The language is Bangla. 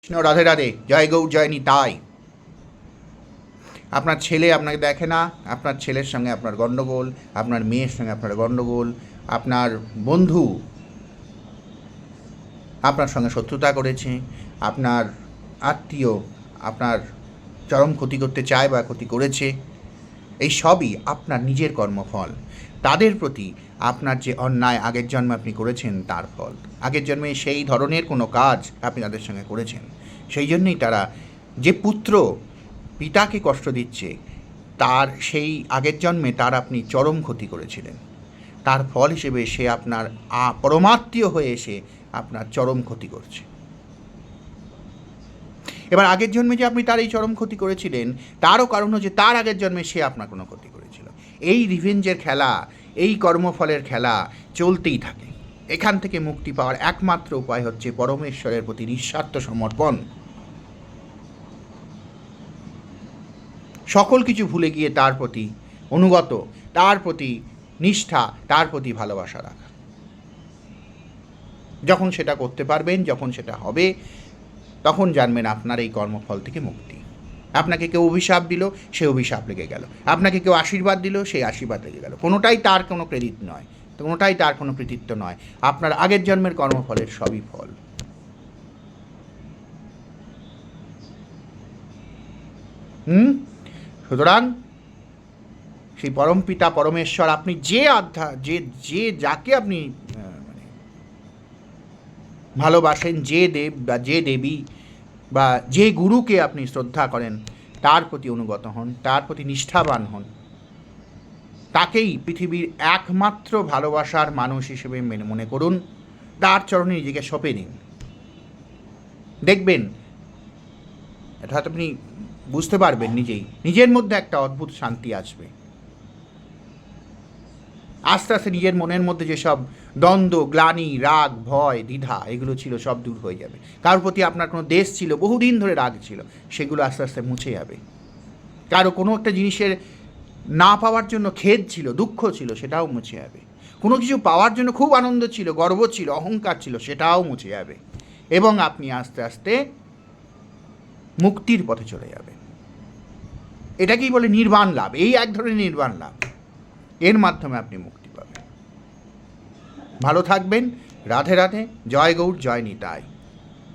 কৃষ্ণ, রাধে রাধে, জয় গৌর, জয় নিতাই। আপনার ছেলে আপনাকে দেখে না, আপনার ছেলের সঙ্গে আপনার গণ্ডগোল, আপনার মেয়ের সঙ্গে আপনার গণ্ডগোল, আপনার বন্ধু আপনার সঙ্গে শত্রুতা করেছে, আপনার আত্মীয় আপনার চরম ক্ষতি করতে চায় বা ক্ষতি করেছে, এই সবই আপনার নিজের কর্মফল। তাদের প্রতি আপনার যে অন্যায় আগের জন্মে আপনি করেছেন তার ফল। আগের জন্মে সেই ধরনের কোনো কাজ আপনি তাদের সঙ্গে করেছেন, সেই জন্যই তারা, যে পুত্র পিতাকে কষ্ট দিচ্ছে, তার সেই আগের জন্মে তার আপনি চরম ক্ষতি করেছিলেন। তার ফল হিসেবে সে আপনার পরমাত্মীয় হয়ে এসে আপনার চরম ক্ষতি করছে। এবার আগের জন্মে যে আপনি তার এই চরম ক্ষতি করেছিলেন, তারও কারণ হচ্ছে তার আগের জন্মে সে আপনার কোনো ক্ষতি করেছিল। এই রিভেঞ্জের খেলা, এই কর্মফলের খেলা চলতেই থাকে। এখান থেকে মুক্তি পাওয়ার একমাত্র উপায় হচ্ছে পরমেশ্বরের প্রতি নিঃস্বার্থ সমর্পণ। সকল কিছু ভুলে গিয়ে তার প্রতি অনুগত, তার প্রতি নিষ্ঠা, তার প্রতি ভালোবাসা রাখা। যখন সেটা করতে পারবেন, যখন সেটা হবে, তখন জানবেন আপনার এই কর্মফল থেকে মুক্তি। আপনাকে কেউ অভিশাপ দিল, সে অভিশাপ লেগে গেল। আপনাকে কেউ আশীর্বাদ দিল, সেই আশীর্বাদ লেগে গেল। কোনোটাই তার কোনো ক্রেডিট নয়, কোনোটাই তার কোনো কৃতিত্ব নয়। আপনার আগের জন্মের কর্মফলের সবই ফল। সুতরাং সেই পরমপিতা পরমেশ্বর, আপনি যে যে যাকে আপনি ভালোবাসেন, যে দেব বা যে দেবী বা যে গুরুকে আপনি শ্রদ্ধা করেন, তার প্রতি অনুগত হন, তার প্রতি নিষ্ঠাবান হন। তাকেই পৃথিবীর একমাত্র ভালোবাসার মানুষ হিসেবে মনে করুন। তার চরণে নিজেকে সঁপে দিন। দেখবেন, এটা আপনি বুঝতে পারবেন নিজেই, নিজের মধ্যে একটা অদ্ভুত শান্তি আসবে। আস্তে আস্তে নিজের মনের মধ্যে যেসব দ্বন্দ্ব, গ্লানি, রাগ, ভয়, দ্বিধা এগুলো ছিল, সব দূর হয়ে যাবে। কারোর প্রতি আপনার কোনো দেশ ছিল, বহুদিন ধরে রাগ ছিল, সেগুলো আস্তে আস্তে মুছে যাবে। কারো কোনো একটা জিনিসের না পাওয়ার জন্য খেদ ছিল, দুঃখ ছিল, সেটাও মুছে যাবে। কোনো কিছু পাওয়ার জন্য খুব আনন্দ ছিল, গর্ব ছিল, অহংকার ছিল, সেটাও মুছে যাবে। এবং আপনি আস্তে আস্তে মুক্তির পথে চলে যাবেন। এটাকেই বলে নির্বাণ লাভ। এই এক ধরনের নির্বাণ লাভ, এর মাধ্যমে আপনি মুক্তি পাবেন। ভালো থাকবেন। রাধে রাধে, জয় গৌর, জয় নিতাই।